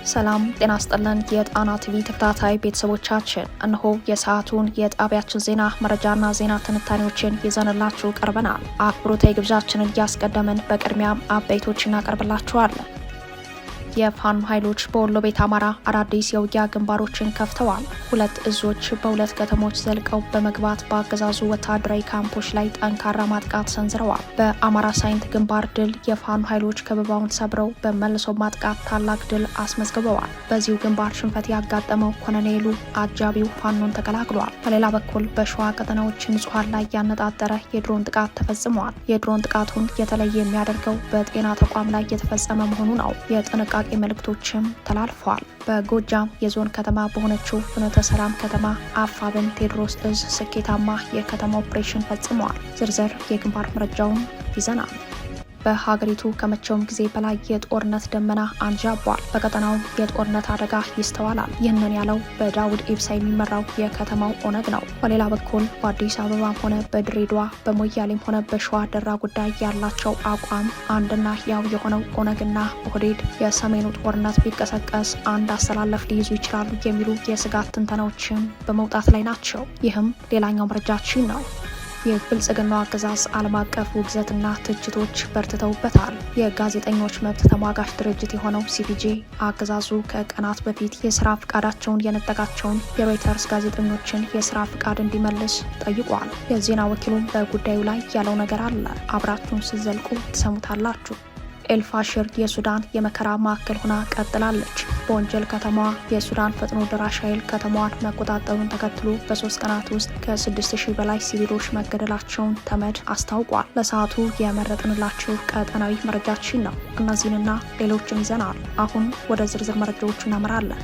ሰላም ጤና ይስጥልን የጣና ቲቪ ተከታታይ ቤተሰቦቻችን፣ እነሆ የሰዓቱን የጣቢያችን ዜና መረጃና ዜና ትንታኔዎችን ይዘንላችሁ ቀርበናል። አክብሮታዊ ግብዣችንን እያስቀደምን በቅድሚያም አበይቶችን እናቀርብላችኋለን። የፋኖ ኃይሎች በወሎ ቤት አማራ አዳዲስ የውጊያ ግንባሮችን ከፍተዋል። ሁለት እዞች በሁለት ከተሞች ዘልቀው በመግባት በአገዛዙ ወታደራዊ ካምፖች ላይ ጠንካራ ማጥቃት ሰንዝረዋል። በአማራ ሳይንት ግንባር ድል የፋኖ ኃይሎች ከበባውን ሰብረው በመልሶ ማጥቃት ታላቅ ድል አስመዝግበዋል። በዚሁ ግንባር ሽንፈት ያጋጠመው ኮሎኔሉ አጃቢው ፋኖን ተቀላቅሏል። በሌላ በኩል በሸዋ ቀጠናዎች ንጹሐን ላይ ያነጣጠረ የድሮን ጥቃት ተፈጽመዋል። የድሮን ጥቃቱን የተለየ የሚያደርገው በጤና ተቋም ላይ የተፈጸመ መሆኑ ነው። የጥንቃቄ መልእክቶችም ተላልፈዋል። በጎጃም የዞን ከተማ በሆነችው ፍኖተ ሰላም ከተማ አፋብን ቴዎድሮስ እዝ ስኬታማ የከተማ ኦፕሬሽን ፈጽመዋል። ዝርዝር የግንባር መረጃውን ይዘናል። በሀገሪቱ ከመቼውም ጊዜ በላይ የጦርነት ደመና አንዣቧል። በቀጠናው የጦርነት አደጋ ይስተዋላል። ይህንን ያለው በዳውድ ኢብሳ የሚመራው የከተማው ኦነግ ነው። በሌላ በኩል በአዲስ አበባም ሆነ በድሬዳዋ በሞያሌም ሆነ በሸዋ ደራ ጉዳይ ያላቸው አቋም አንድና ያው የሆነው ኦነግና ኦህዴድ የሰሜኑ ጦርነት ቢቀሰቀስ አንድ አሰላለፍ ሊይዙ ይችላሉ የሚሉ የስጋት ትንተናዎችም በመውጣት ላይ ናቸው። ይህም ሌላኛው መረጃችን ነው። የብልጽግናው አገዛዝ ዓለም አቀፍ ውግዘትና ትችቶች በርትተውበታል። የጋዜጠኞች መብት ተሟጋች ድርጅት የሆነው ሲፒጄ አገዛዙ ከቀናት በፊት የስራ ፍቃዳቸውን የነጠቃቸውን የሮይተርስ ጋዜጠኞችን የስራ ፍቃድ እንዲመልስ ጠይቋል። የዜና ወኪሉም በጉዳዩ ላይ ያለው ነገር አለ። አብራችሁን ስትዘልቁ ትሰሙታላችሁ። ኤልፋሽር የሱዳን የመከራ ማዕከል ሆና ቀጥላለች። በወንጀል ከተማዋ የሱዳን ፈጥኖ ደራሽ ኃይል ከተማዋን መቆጣጠሩን ተከትሎ በ3 ቀናት ውስጥ ከ6000 በላይ ሲቪሎች መገደላቸውን ተመድ አስታውቋል። ለሰዓቱ የመረጥንላችሁ ቀጠናዊ መረጃችን ነው። እነዚህንና ሌሎችን ይዘናል። አሁን ወደ ዝርዝር መረጃዎቹ እናመራለን።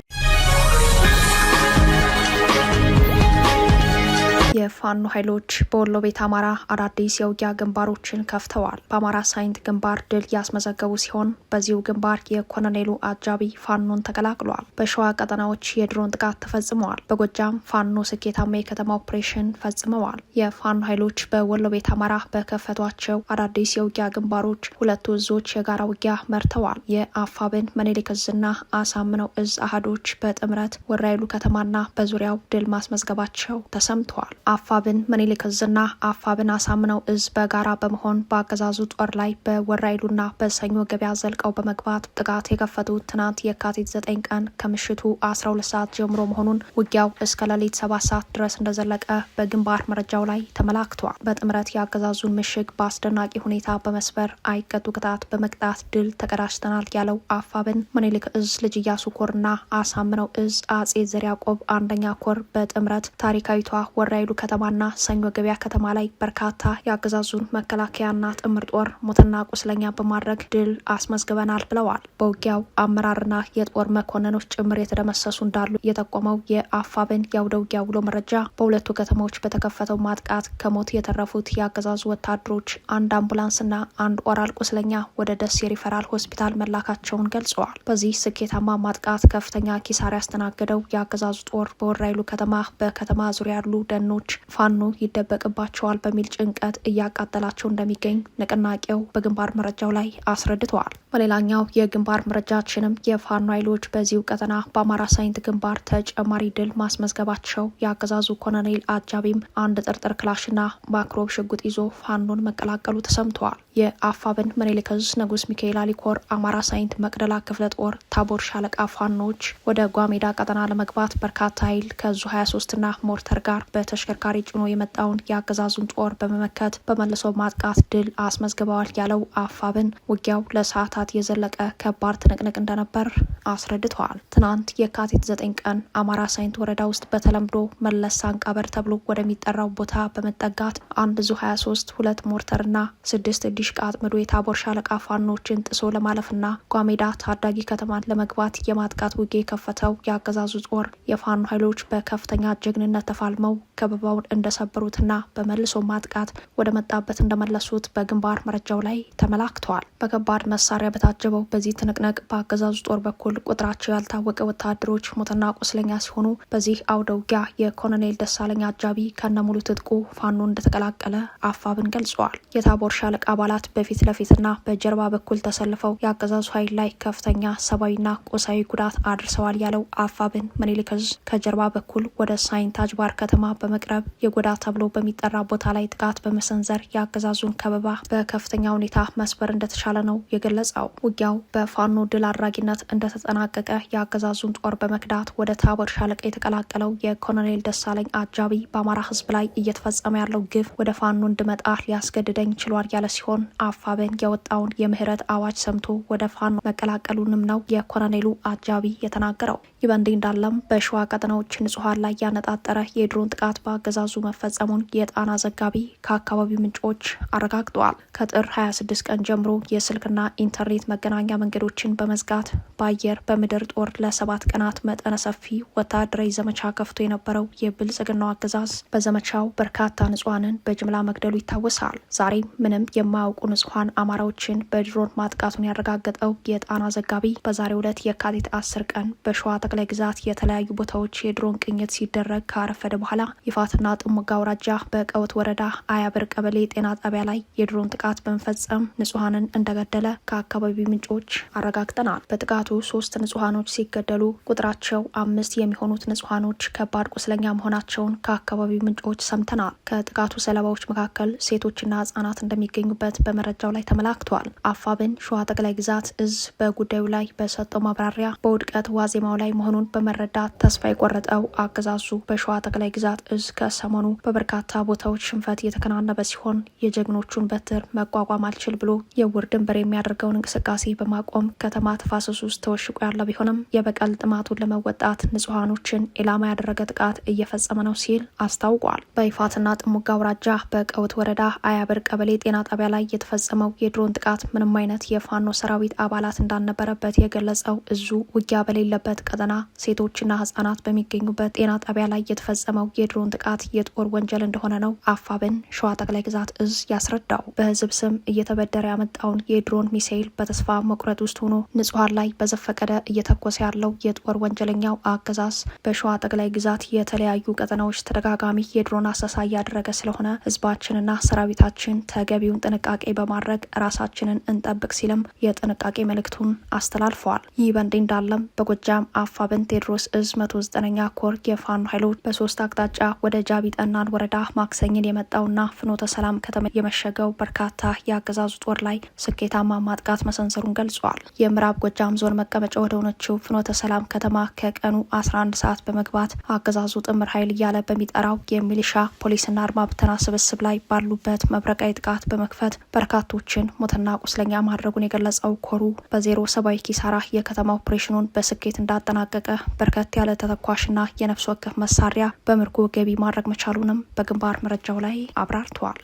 የፋኖ ኃይሎች በወሎ ቤት አማራ አዳዲስ የውጊያ ግንባሮችን ከፍተዋል። በአማራ ሳይንት ግንባር ድል ያስመዘገቡ ሲሆን በዚሁ ግንባር የኮሎኔሉ አጃቢ ፋኖን ተቀላቅሏል። በሸዋ ቀጠናዎች የድሮን ጥቃት ተፈጽመዋል። በጎጃም ፋኖ ስኬታማ የከተማ ኦፕሬሽን ፈጽመዋል። የፋኖ ኃይሎች በወሎ ቤት አማራ በከፈቷቸው አዳዲስ የውጊያ ግንባሮች ሁለቱ እዞች የጋራ ውጊያ መርተዋል። የአፋብን ምኒልክ እዝና አሳምነው እዝ አህዶች በጥምረት ወራይሉ ከተማና በዙሪያው ድል ማስመዝገባቸው ተሰምተዋል። አፋብን ምኒልክ እዝና አፋብን አሳምነው እዝ በጋራ በመሆን በአገዛዙ ጦር ላይ በወራይሉና በሰኞ ገበያ ዘልቀው በመግባት ጥቃት የከፈቱት ትናንት የካቲት 9 ቀን ከምሽቱ 12 ሰዓት ጀምሮ መሆኑን ውጊያው እስከ ሌሊት 7 ሰዓት ድረስ እንደዘለቀ በግንባር መረጃው ላይ ተመላክቷል። በጥምረት የአገዛዙን ምሽግ በአስደናቂ ሁኔታ በመስበር አይቀጡ ቅጣት በመቅጣት ድል ተቀዳጅተናል ያለው አፋብን ምኒልክ እዝ ልጅ ኢያሱ ኮርና አሳምነው እዝ አጼ ዘር ያዕቆብ አንደኛ ኮር በጥምረት ታሪካዊቷ ወራይሉ ከተማና ሰኞ ገበያ ከተማ ላይ በርካታ የአገዛዙን መከላከያና ጥምር ጦር ሞትና ቁስለኛ በማድረግ ድል አስመዝግበናል ብለዋል። በውጊያው አመራርና የጦር መኮንኖች ጭምር የተደመሰሱ እንዳሉ የጠቆመው የአፋብን የአውደ ውጊያ ውሎ መረጃ በሁለቱ ከተሞች በተከፈተው ማጥቃት ከሞት የተረፉት የአገዛዙ ወታደሮች አንድ አምቡላንስና አንድ ኦራል ቁስለኛ ወደ ደሴ ሪፈራል ሆስፒታል መላካቸውን ገልጸዋል። በዚህ ስኬታማ ማጥቃት ከፍተኛ ኪሳራ ያስተናገደው የአገዛዙ ጦር በወራይሉ ከተማ በከተማ ዙሪያ ያሉ ደኖች ፋኖ ይደበቅባቸዋል በሚል ጭንቀት እያቃጠላቸው እንደሚገኝ ንቅናቄው በግንባር መረጃው ላይ አስረድተዋል። በሌላኛው የግንባር መረጃችንም የፋኖ ኃይሎች በዚሁ ቀጠና በአማራ ሳይንት ግንባር ተጨማሪ ድል ማስመዝገባቸው የአገዛዙ ኮሎኔል አጃቢም አንድ ጥርጥር ክላሽና ማክሮብ ሽጉጥ ይዞ ፋኖን መቀላቀሉ ተሰምተዋል። የአፋብን ምኒልክ እዝ ንጉስ ሚካኤል አሊኮር አማራ ሳይንት መቅደላ ክፍለ ጦር ታቦር ሻለቃ ፋኖች ወደ ጓሜዳ ቀጠና ለመግባት በርካታ ኃይል ከዙ 23ና ሞርተር ጋር በተሽከርካሪ ጭኖ የመጣውን የአገዛዙን ጦር በመመከት በመልሶ ማጥቃት ድል አስመዝግበዋል ያለው አፋብን ውጊያው ለሰዓታት የዘለቀ ከባድ ትንቅንቅ እንደነበር አስረድተዋል። ትናንት የካቲት 9 ቀን አማራ ሳይንት ወረዳ ውስጥ በተለምዶ መለስ አንቃበር ተብሎ ወደሚጠራው ቦታ በመጠጋት አንድ ዙ 23 2 ሞርተርና 6 ዲሽቃ አጥምዶ የታቦር ሻለቃ ፋኖችን ጥሶ ለማለፍና ጓሜዳ ታዳጊ ከተማን ለመግባት የማጥቃት ውጊያ የከፈተው የአገዛዙ ጦር የፋኖ ኃይሎች በከፍተኛ ጀግንነት ተፋልመው ከበባውን እንደሰበሩትና በመልሶ ማጥቃት ወደ መጣበት እንደመለሱት በግንባር መረጃው ላይ ተመላክተዋል። በከባድ መሳሪያ በታጀበው በዚህ ትንቅንቅ በአገዛዙ ጦር በኩል ቁጥራቸው ያልታወቀ ወታደሮች ሞትና ቁስለኛ ሲሆኑ በዚህ አውደ ውጊያ የኮሎኔል ደሳለኝ አጃቢ ከነሙሉ ትጥቁ ፋኖ እንደተቀላቀለ አፋብን ገልጸዋል። የታቦር ሻለቃ አባላት በፊት ለፊትና በጀርባ በኩል ተሰልፈው የአገዛዙ ኃይል ላይ ከፍተኛ ሰብአዊና ቁሳዊ ጉዳት አድርሰዋል ያለው አፋብን ምኒልክ ዕዝ ከጀርባ በኩል ወደ ሳይንት አጅባር ከተማ በመቅረብ የጎዳ ተብሎ በሚጠራ ቦታ ላይ ጥቃት በመሰንዘር የአገዛዙን ከበባ በከፍተኛ ሁኔታ መስበር እንደተቻለ ነው የገለጸው። ውጊያው በፋኖ ድል አድራጊነት እንደተጠናቀቀ የአገዛዙን ጦር በመክዳት ወደ ታቦር ሻለቃ የተቀላቀለው የኮሎኔል ደሳለኝ አጃቢ በአማራ ሕዝብ ላይ እየተፈጸመ ያለው ግፍ ወደ ፋኖ እንድመጣ ሊያስገድደኝ ችሏል ያለ ሲሆን አፋብን የወጣውን የምህረት አዋጅ ሰምቶ ወደ ፋኖ መቀላቀሉንም ነው የኮሎኔሉ አጃቢ የተናገረው። ይህ በእንዲህ እንዳለም በሸዋ ቀጠናዎች ንጹሐን ላይ ያነጣጠረ የድሮን ጥቃት በአገዛዙ መፈጸሙን የጣና ዘጋቢ ከአካባቢው ምንጮች አረጋግጠዋል። ከጥር 26 ቀን ጀምሮ የስልክና ኢንተርኔት መገናኛ መንገዶችን በመዝጋት በአየር በምድር ጦር ለ7 ቀናት መጠነ ሰፊ ወታደራዊ ዘመቻ ከፍቶ የነበረው የብልጽግናው አገዛዝ በዘመቻው በርካታ ንጹሐንን በጅምላ መግደሉ ይታወሳል። ዛሬም ምንም የማያውቁ ንጹሐን አማራዎችን በድሮን ማጥቃቱን ያረጋገጠው የጣና ዘጋቢ በዛሬው ዕለት የካቲት 10 ቀን በሸዋ ጠቅላይ ግዛት የተለያዩ ቦታዎች የድሮን ቅኝት ሲደረግ ካረፈደ በኋላ ይፋትና ጥሙጋ አውራጃ በቀውት ወረዳ አያብር ቀበሌ ጤና ጣቢያ ላይ የድሮን ጥቃት በመፈጸም ንጹሐንን እንደገደለ ከአካባቢው ምንጮች አረጋግጠናል። በጥቃቱ 3 ንጹሐኖች ሲገደሉ ቁጥራቸው 5 የሚሆኑት ንጹሐኖች ከባድ ቁስለኛ መሆናቸውን ከአካባቢው ምንጮች ሰምተናል። ከጥቃቱ ሰለባዎች መካከል ሴቶችና ህጻናት እንደሚገኙበት በመረጃው ላይ ተመላክቷል። አፋብን ሸዋ ጠቅላይ ግዛት እዝ በጉዳዩ ላይ በሰጠው ማብራሪያ በውድቀት ዋዜማው ላይ መሆኑን በመረዳት ተስፋ የቆረጠው አገዛዙ በሸዋ ጠቅላይ ግዛት እዝ ከሰሞኑ በበርካታ ቦታዎች ሽንፈት የተከናነበ ሲሆን የጀግኖቹን በትር መቋቋም አልችል ብሎ የውር ድንበር የሚያደርገውን እንቅስቃሴ በማቆም ከተማ ተፋሰሱ ውስጥ ተወሽቆ ያለ ቢሆንም የበቀል ጥማቱን ለመወጣት ንጹሐኖችን ኢላማ ያደረገ ጥቃት እየፈጸመ ነው ሲል አስታውቋል። በይፋትና ጥሙጋ አውራጃ በቀውት ወረዳ አያብር ቀበሌ ጤና ጣቢያ ላይ የተፈጸመው የድሮን ጥቃት ምንም አይነት የፋኖ ሰራዊት አባላት እንዳልነበረበት የገለጸው እዙ ውጊያ በሌለበት ቀጠና ሴቶችና ህጻናት በሚገኙበት ጤና ጣቢያ ላይ የተፈጸመው የድሮን ጥቃት የጦር ወንጀል እንደሆነ ነው አፋብን ሸዋ ጠቅላይ ግዛት እዝ ያስረዳው። በህዝብ ስም እየተበደረ ያመጣውን የድሮን ሚሳኤል በተስፋ መቁረጥ ውስጥ ሆኖ ንጹሐን ላይ በዘፈቀደ እየተኮሰ ያለው የጦር ወንጀለኛው አገዛዝ በሸዋ ጠቅላይ ግዛት የተለያዩ ቀጠናዎች ተደጋጋሚ የድሮን አሰሳ እያደረገ ስለሆነ ህዝባችንና ሰራዊታችን ተገቢውን ጥንቃቄ በማድረግ ራሳችንን እንጠብቅ ሲልም የጥንቃቄ መልእክቱን አስተላልፈዋል። ይህ በእንዲህ እንዳለም በጎጃም አፋብን ቴዎድሮስ እዝ 109ኛ ኮር የፋኖ ኃይሎች በ3 አቅጣጫ ወደ ጃቢ ጠናን ወረዳ ማክሰኝን የመጣውና ፍኖተ ሰላም ከተማ የመሸገው በርካታ የአገዛዙ ጦር ላይ ስኬታማ ማጥቃት መሰንዘሩን ገልጿል። የምዕራብ ጎጃም ዞን መቀመጫ ወደ ሆነችው ፍኖተ ሰላም ከተማ ከቀኑ 11 ሰዓት በመግባት አገዛዙ ጥምር ኃይል እያለ በሚጠራው የሚሊሻ ፖሊስና አድማ ብተና ስብስብ ላይ ባሉበት መብረቃዊ ጥቃት በመክፈት በርካቶችን ሞትና ቁስለኛ ማድረጉን የገለጸው ኮሩ በዜሮ ሰብአዊ ኪሳራ የከተማ ኦፕሬሽኑን በስኬት እንዳጠናቀቀ በርከት ያለ ተተኳሽና የነፍስ ወከፍ መሳሪያ በምርኮ ገቢ ማድረግ መቻሉንም በግንባር መረጃው ላይ አብራርተዋል።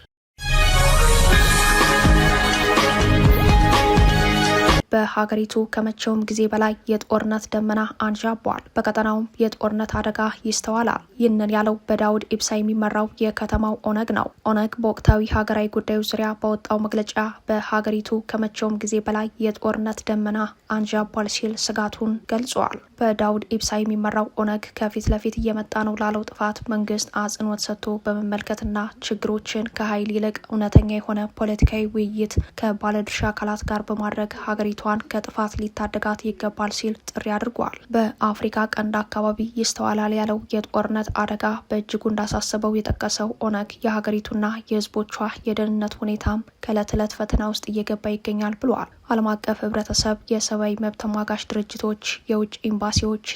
በሀገሪቱ ከመቼውም ጊዜ በላይ የጦርነት ደመና አንዣቧል። በቀጠናውም የጦርነት አደጋ ይስተዋላል። ይህንን ያለው በዳውድ ኢብሳ የሚመራው የከተማው ኦነግ ነው። ኦነግ በወቅታዊ ሀገራዊ ጉዳዮች ዙሪያ በወጣው መግለጫ በሀገሪቱ ከመቼውም ጊዜ በላይ የጦርነት ደመና አንዣቧል ሲል ስጋቱን ገልጿል። በዳውድ ኢብሳ የሚመራው ኦነግ ከፊት ለፊት እየመጣ ነው ላለው ጥፋት መንግስት አጽንኦት ሰጥቶ በመመልከትና ችግሮችን ከኃይል ይልቅ እውነተኛ የሆነ ፖለቲካዊ ውይይት ከባለድርሻ አካላት ጋር በማድረግ ሀገሪቷን ከጥፋት ሊታደጋት ይገባል ሲል ጥሪ አድርጓል። በአፍሪካ ቀንድ አካባቢ ይስተዋላል ያለው የጦርነት አደጋ በእጅጉ እንዳሳሰበው የጠቀሰው ኦነግ የሀገሪቱና የህዝቦቿ የደህንነት ሁኔታም ከዕለት ዕለት ፈተና ውስጥ እየገባ ይገኛል ብሏል። ዓለም አቀፍ ህብረተሰብ፣ የሰብአዊ መብት ተሟጋች ድርጅቶች፣ የውጭ ኤምባሲዎች፣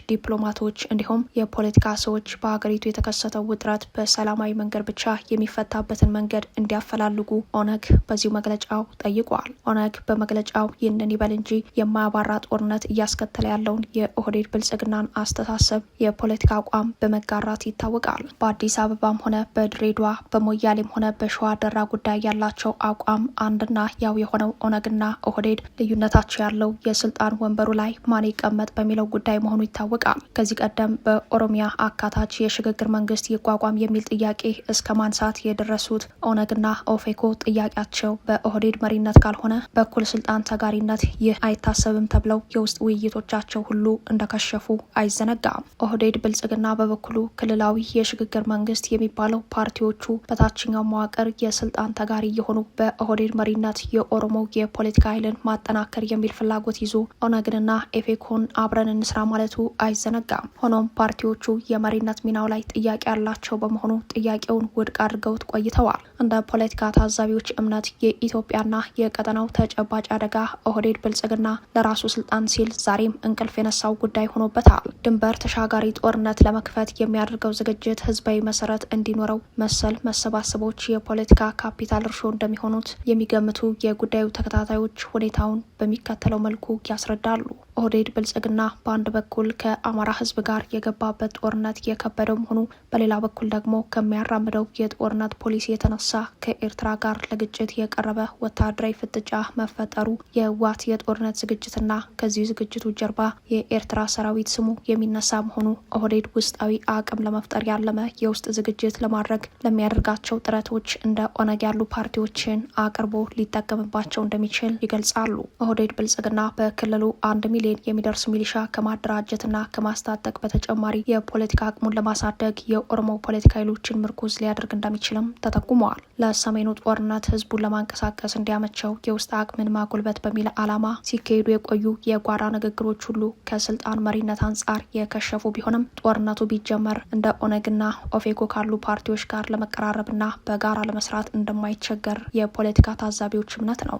ዲፕሎማቶች እንዲሁም የፖለቲካ ሰዎች በሀገሪቱ የተከሰተው ውጥረት በሰላማዊ መንገድ ብቻ የሚፈታበትን መንገድ እንዲያፈላልጉ ኦነግ በዚሁ መግለጫው ጠይቋል። ኦነግ በመግለጫው ይህንን ይበል እንጂ የማያባራ ጦርነት እያስከተለ ያለውን የኦህዴድ ብልጽግናን አስተሳሰብ፣ የፖለቲካ አቋም በመጋራት ይታወቃል። በአዲስ አበባም ሆነ በድሬዳዋ በሞያሌም ሆነ በሸዋ ደራ ጉዳይ ያላቸው አቋም አንድና ያው የሆነው ኦነግና ኦህዴድ ልዩነታቸው ያለው የስልጣን ወንበሩ ላይ ማን ይቀመጥ በሚለው ጉዳይ መሆኑ ይታወቃል። ከዚህ ቀደም በኦሮሚያ አካታች የሽግግር መንግስት ይቋቋም የሚል ጥያቄ እስከ ማንሳት የደረሱት ኦነግና ኦፌኮ ጥያቄያቸው በኦህዴድ መሪነት ካልሆነ በኩል ስልጣን ተጋሪነት ይህ አይታሰብም ተብለው የውስጥ ውይይቶቻቸው ሁሉ እንደከሸፉ አይዘነጋም። ኦህዴድ ብልጽግና በበኩሉ ክልላዊ የሽግግር መንግስት የሚባለው ፓርቲዎቹ በታችኛው መዋቅር የስልጣን ተጋሪ የሆኑ በኦህዴድ መሪነት የኦሮሞ የፖለቲካ ኃይልን ማጠናከር የሚል ፍላጎት ይዞ ኦነግንና ኤፌኮን አብረን እንስራ ማለቱ አይዘነጋም። ሆኖም ፓርቲዎቹ የመሪነት ሚናው ላይ ጥያቄ ያላቸው በመሆኑ ጥያቄውን ውድቅ አድርገውት ቆይተዋል። እንደ ፖለቲካ ታዛቢዎች እምነት የኢትዮጵያና የቀጠናው ተጨባጭ አደጋ ኦህዴድ ብልጽግና ለራሱ ስልጣን ሲል ዛሬም እንቅልፍ የነሳው ጉዳይ ሆኖበታል። ድንበር ተሻጋሪ ጦርነት ለመክፈት የሚያደርገው ዝግጅት ህዝባዊ መሰረት እንዲኖረው መሰል መሰባሰቦች የፖለቲካ ካፒታል እርሾ እንደሚሆኑት የሚገምቱ የጉዳዩ ተከታታዮች ሁኔታውን በሚከተለው መልኩ ያስረዳሉ። ኦህዴድ ብልጽግና በአንድ በኩል ከአማራ ህዝብ ጋር የገባበት ጦርነት የከበደው መሆኑ፣ በሌላ በኩል ደግሞ ከሚያራምደው የጦርነት ፖሊሲ የተነሳ ከኤርትራ ጋር ለግጭት የቀረበ ወታደራዊ ፍጥጫ መፈጠሩ የህወሓት የጦርነት ዝግጅትና ከዚሁ ዝግጅቱ ጀርባ የኤርትራ ሰራዊት ስሙ የሚነሳ መሆኑ ኦህዴድ ውስጣዊ አቅም ለመፍጠር ያለመ የውስጥ ዝግጅት ለማድረግ ለሚያደርጋቸው ጥረቶች እንደ ኦነግ ያሉ ፓርቲዎችን አቅርቦ ሊጠቀምባቸው እንደሚችል ይገልጻሉ። ኦህዴድ ብልጽግና በክልሉ 1 ሚሊዮን የሚደርስ ሚሊሻ ከማደራጀትና ከማስታጠቅ በተጨማሪ የፖለቲካ አቅሙን ለማሳደግ የኦሮሞ ፖለቲካ ኃይሎችን ምርኩዝ ሊያደርግ እንደሚችልም ተጠቁመዋል። ለሰሜኑ ጦርነት ህዝቡን ለማንቀሳቀስ እንዲያመቸው የውስጥ አቅምን ማጎልበት በሚል ዓላማ ሲካሄዱ የቆዩ የጓዳ ንግግሮች ሁሉ ከስልጣን መሪነት አንጻር የከሸፉ ቢሆንም ጦርነቱ ቢጀመር እንደ ኦነግና ኦፌኮ ካሉ ፓርቲዎች ጋር ለመቀራረብና በጋራ ለመስራት እንደማይቸገር የፖለቲካ ታዛቢዎች እምነት ነው።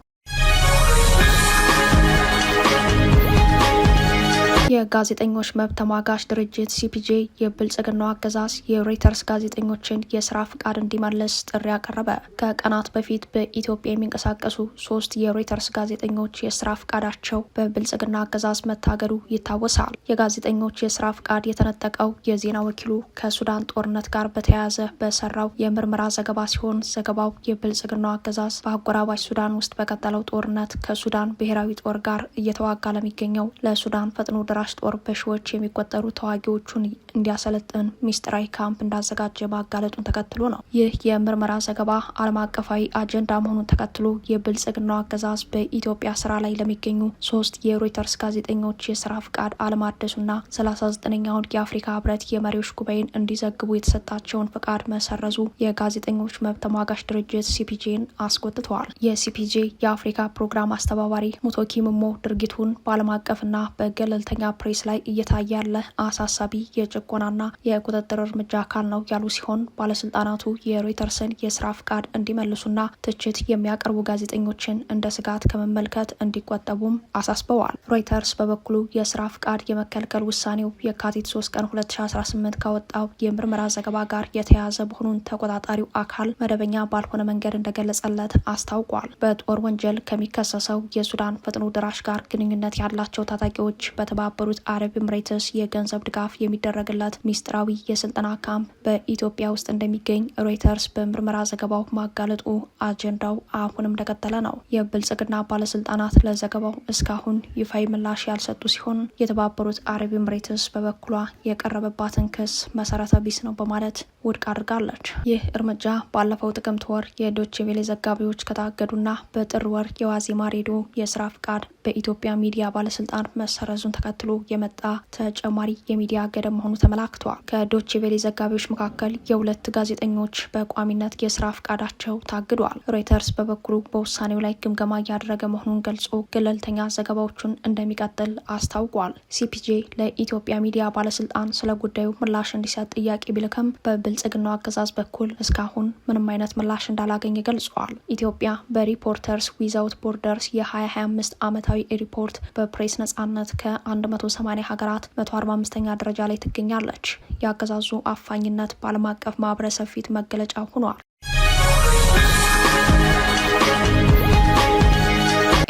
የጋዜጠኞች መብት ተሟጋች ድርጅት ሲፒጄ የብልጽግናው አገዛዝ የሮይተርስ ጋዜጠኞችን የስራ ፍቃድ እንዲመልስ ጥሪ አቀረበ። ከቀናት በፊት በኢትዮጵያ የሚንቀሳቀሱ 3 የሮይተርስ ጋዜጠኞች የስራ ፍቃዳቸው በብልጽግና አገዛዝ መታገዱ ይታወሳል። የጋዜጠኞች የስራ ፍቃድ የተነጠቀው የዜና ወኪሉ ከሱዳን ጦርነት ጋር በተያያዘ በሰራው የምርመራ ዘገባ ሲሆን ዘገባው የብልጽግናው አገዛዝ በአጎራባች ሱዳን ውስጥ በቀጠለው ጦርነት ከሱዳን ብሔራዊ ጦር ጋር እየተዋጋ ለሚገኘው ለሱዳን ፈጥኖ ደራሽ ጦር በሺዎች የሚቆጠሩ ተዋጊዎቹን እንዲያሰለጥን ሚስጥራዊ ካምፕ እንዳዘጋጀ ማጋለጡን ተከትሎ ነው። ይህ የምርመራ ዘገባ ዓለም አቀፋዊ አጀንዳ መሆኑን ተከትሎ የብልጽግናው አገዛዝ በኢትዮጵያ ስራ ላይ ለሚገኙ 3 የሮይተርስ ጋዜጠኞች የስራ ፍቃድ አለማደሱና 39ኛውን የአፍሪካ ህብረት የመሪዎች ጉባኤን እንዲዘግቡ የተሰጣቸውን ፍቃድ መሰረዙ የጋዜጠኞች መብት ተሟጋች ድርጅት ሲፒጄን አስቆጥተዋል። የሲፒጄ የአፍሪካ ፕሮግራም አስተባባሪ ሙቶኪ ምሞ ድርጊቱን በዓለም አቀፍና በገለልተኛ ፕሬስ ላይ እየታየ ያለ አሳሳቢ የጭቆናና የቁጥጥር እርምጃ አካል ነው ያሉ ሲሆን ባለስልጣናቱ የሮይተርስን የስራ ፍቃድ እንዲመልሱና ትችት የሚያቀርቡ ጋዜጠኞችን እንደ ስጋት ከመመልከት እንዲቆጠቡም አሳስበዋል። ሮይተርስ በበኩሉ የስራ ፍቃድ የመከልከል ውሳኔው የካቲት 3 ቀን 2018 ካወጣው የምርመራ ዘገባ ጋር የተያያዘ መሆኑን ተቆጣጣሪው አካል መደበኛ ባልሆነ መንገድ እንደገለጸለት አስታውቋል። በጦር ወንጀል ከሚከሰሰው የሱዳን ፈጥኖ ደራሽ ጋር ግንኙነት ያላቸው ታጣቂዎች በተባበሩት አረብ ኤምሬትስ የገንዘብ ድጋፍ የሚደረግለት ሚስጥራዊ የስልጠና ካምፕ በኢትዮጵያ ውስጥ እንደሚገኝ ሮይተርስ በምርመራ ዘገባው ማጋለጡ አጀንዳው አሁንም እንደቀጠለ ነው። የብልጽግና ባለስልጣናት ለዘገባው እስካሁን ይፋዊ ምላሽ ያልሰጡ ሲሆን የተባበሩት አረብ ኤምሬትስ በበኩሏ የቀረበባትን ክስ መሰረተ ቢስ ነው በማለት ውድቅ አድርጋለች። ይህ እርምጃ ባለፈው ጥቅምት ወር የዶቼ ቬለ ዘጋቢዎች ከታገዱና በጥር ወር የዋዜማ ሬዲዮ የስራ ፍቃድ በኢትዮጵያ ሚዲያ ባለስልጣን መሰረዙን ተከትሎ የመጣ ተጨማሪ የሚዲያ ገደብ መሆኑ ተመላክቷል። ከዶቼ ቬለ ዘጋቢዎች መካከል የ2 ጋዜጠኞች በቋሚነት የስራ ፍቃዳቸው ታግዷል። ሮይተርስ በበኩሉ በውሳኔው ላይ ግምገማ እያደረገ መሆኑን ገልጾ ገለልተኛ ዘገባዎቹን እንደሚቀጥል አስታውቋል። ሲፒጄ ለኢትዮጵያ ሚዲያ ባለስልጣን ስለ ጉዳዩ ምላሽ እንዲሰጥ ጥያቄ ቢልክም በብልጽግናው አገዛዝ በኩል እስካሁን ምንም አይነት ምላሽ እንዳላገኘ ገልጿል። ኢትዮጵያ በሪፖርተርስ ዊዛውት ቦርደርስ የ2025 ዓመታዊ ሪፖርት በፕሬስ ነጻነት ከ180 ሀገራት 145ኛ ደረጃ ላይ ትገኛለች። የአገዛዙ አፋኝነት በዓለም አቀፍ ማህበረሰብ ፊት መገለጫ ሆኗል።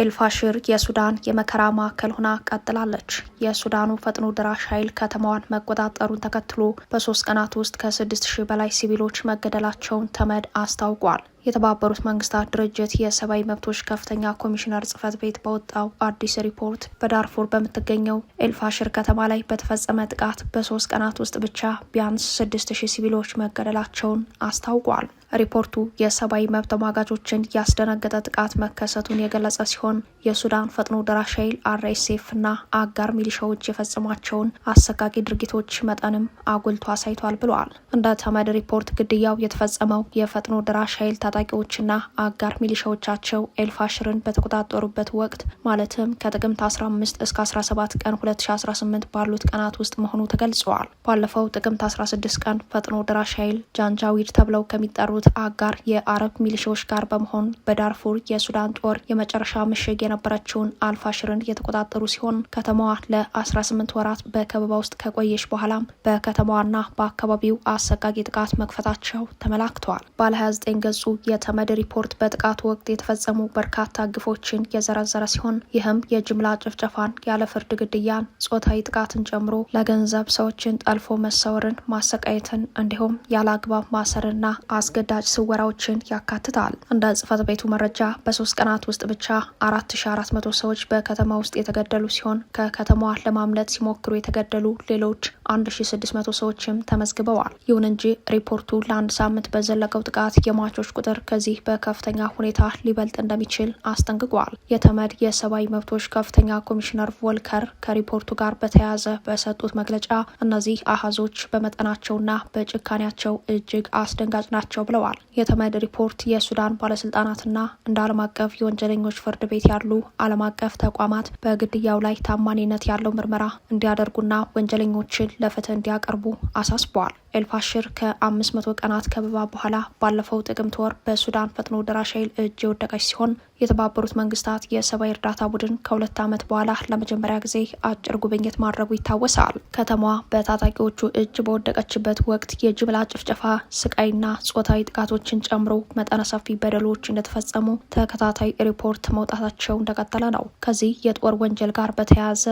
ኤልፋሽር የሱዳን የመከራ ማዕከል ሆና ቀጥላለች። የሱዳኑ ፈጥኖ ደራሽ ኃይል ከተማዋን መቆጣጠሩን ተከትሎ በ3 ቀናት ውስጥ ከ6000 በላይ ሲቪሎች መገደላቸውን ተመድ አስታውቋል። የተባበሩት መንግስታት ድርጅት የሰብአዊ መብቶች ከፍተኛ ኮሚሽነር ጽህፈት ቤት በወጣው አዲስ ሪፖርት በዳርፉር በምትገኘው ኤልፋሽር ከተማ ላይ በተፈጸመ ጥቃት በ3 ቀናት ውስጥ ብቻ ቢያንስ 6000 ሲቪሎች መገደላቸውን አስታውቋል። ሪፖርቱ የሰብአዊ መብት ተሟጋቾችን ያስደነገጠ ጥቃት መከሰቱን የገለጸ ሲሆን የሱዳን ፈጥኖ ደራሽ ኃይል RSF እና አጋር ሚሊሻዎች የፈጸሟቸውን አሰቃቂ ድርጊቶች መጠንም አጉልቶ አሳይቷል ብለዋል። እንደ ተመድ ሪፖርት ግድያው የተፈጸመው የፈጥኖ ደራሽ ኃይል ታጣቂዎችና አጋር ሚሊሻዎቻቸው ኤልፋሽርን በተቆጣጠሩበት ወቅት ማለትም ከጥቅምት 15 እስከ 17 ቀን 2018 ባሉት ቀናት ውስጥ መሆኑ ተገልጸዋል። ባለፈው ጥቅምት 16 ቀን ፈጥኖ ደራሽ ኃይል ጃንጃዊድ ተብለው ከሚጠሩት አጋር የአረብ ሚሊሻዎች ጋር በመሆን በዳርፉር የሱዳን ጦር የመጨረሻ ምሽግ የነበረችውን አልፋሽርን የተቆጣጠሩ ሲሆን ከተማዋ ለ18 ወራት በከበባ ውስጥ ከቆየች በኋላም በከተማዋና በአካባቢው አሰቃቂ ጥቃት መክፈታቸው ተመላክተዋል። ባለ 29 ገጹ የተመድ ሪፖርት በጥቃቱ ወቅት የተፈጸሙ በርካታ ግፎችን የዘረዘረ ሲሆን ይህም የጅምላ ጭፍጨፋን፣ ያለ ፍርድ ግድያን፣ ጾታዊ ጥቃትን ጨምሮ ለገንዘብ ሰዎችን ጠልፎ መሰወርን፣ ማሰቃየትን እንዲሁም ያለ አግባብ ማሰርና አስገዳጅ ስወራዎችን ያካትታል። እንደ ጽህፈት ቤቱ መረጃ በ3 ቀናት ውስጥ ብቻ 4400 ሰዎች በከተማ ውስጥ የተገደሉ ሲሆን ከከተማዋ ለማምለጥ ሲሞክሩ የተገደሉ ሌሎች 1600 ሰዎችም ተመዝግበዋል። ይሁን እንጂ ሪፖርቱ ለአንድ ሳምንት በዘለቀው ጥቃት የሟቾች ቁጥር ከዚህ በከፍተኛ ሁኔታ ሊበልጥ እንደሚችል አስጠንቅቋል። የተመድ የሰብአዊ መብቶች ከፍተኛ ኮሚሽነር ቮልከር ከሪፖርቱ ጋር በተያያዘ በሰጡት መግለጫ እነዚህ አሃዞች በመጠናቸውና በጭካኔያቸው እጅግ አስደንጋጭ ናቸው ብለዋል። የተመድ ሪፖርት የሱዳን ባለስልጣናትና እንደ ዓለም አቀፍ የወንጀለኞች ፍርድ ቤት ያሉ ዓለም አቀፍ ተቋማት በግድያው ላይ ታማኒነት ያለው ምርመራ እንዲያደርጉና ወንጀለኞችን ለፍትህ እንዲያቀርቡ አሳስበዋል። ኤልፋሽር ከ500 ቀናት ከበባ በኋላ ባለፈው ጥቅምት ወር በሱዳን ፈጥኖ ደራሽ ኃይል እጅ የወደቀች ሲሆን የተባበሩት መንግስታት የሰብአዊ እርዳታ ቡድን ከ2 ዓመት በኋላ ለመጀመሪያ ጊዜ አጭር ጉብኝት ማድረጉ ይታወሳል። ከተማዋ በታጣቂዎቹ እጅ በወደቀችበት ወቅት የጅምላ ጭፍጨፋ፣ ስቃይና ጾታዊ ጥቃቶችን ጨምሮ መጠነ ሰፊ በደሎች እንደተፈጸሙ ተከታታይ ሪፖርት መውጣታቸው እንደቀጠለ ነው። ከዚህ የጦር ወንጀል ጋር በተያያዘ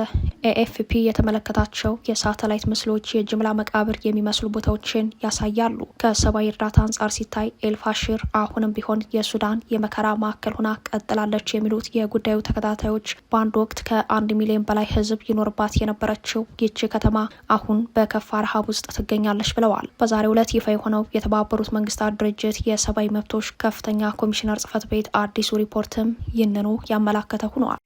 AFP የተመለከታቸው የሳተላይት ምስሎች የጅምላ መቃብር የሚመስሉ ቦታዎችን ያሳያሉ። ከሰብአዊ እርዳታ አንጻር ሲታይ ኤልፋሽር አሁንም ቢሆን የሱዳን የመከራ ማዕከል ሆና ቀጥላለች የሚሉት የጉዳዩ ተከታታዮች በአንድ ወቅት ከ1 ሚሊዮን በላይ ህዝብ ይኖርባት የነበረችው ይቺ ከተማ አሁን በከፋ ረሃብ ውስጥ ትገኛለች ብለዋል። በዛሬው ዕለት ይፋ የሆነው የተባበሩት መንግስታት ድርጅት የሰብአዊ መብቶች ከፍተኛ ኮሚሽነር ጽህፈት ቤት አዲሱ ሪፖርትም ይህንኑ ያመላከተ ሆኗል።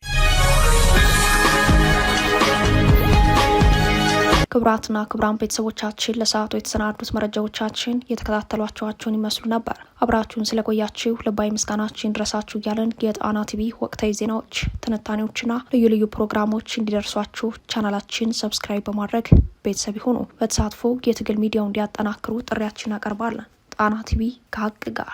ክቡራትና ክቡራን ቤተሰቦቻችን ለሰዓቱ የተሰናዱት መረጃዎቻችን የተከታተሏቸዋቸውን ይመስሉ ነበር። አብራችሁን ስለቆያችሁ ልባዊ ምስጋናችን ድረሳችሁ እያለን የጣና ቲቪ ወቅታዊ ዜናዎች፣ ትንታኔዎችና ልዩ ልዩ ፕሮግራሞች እንዲደርሷችሁ ቻናላችን ሰብስክራይብ በማድረግ ቤተሰብ ይሁኑ። በተሳትፎ የትግል ሚዲያው እንዲያጠናክሩ ጥሪያችን አቀርባለን። ጣና ቲቪ ከሀቅ ጋር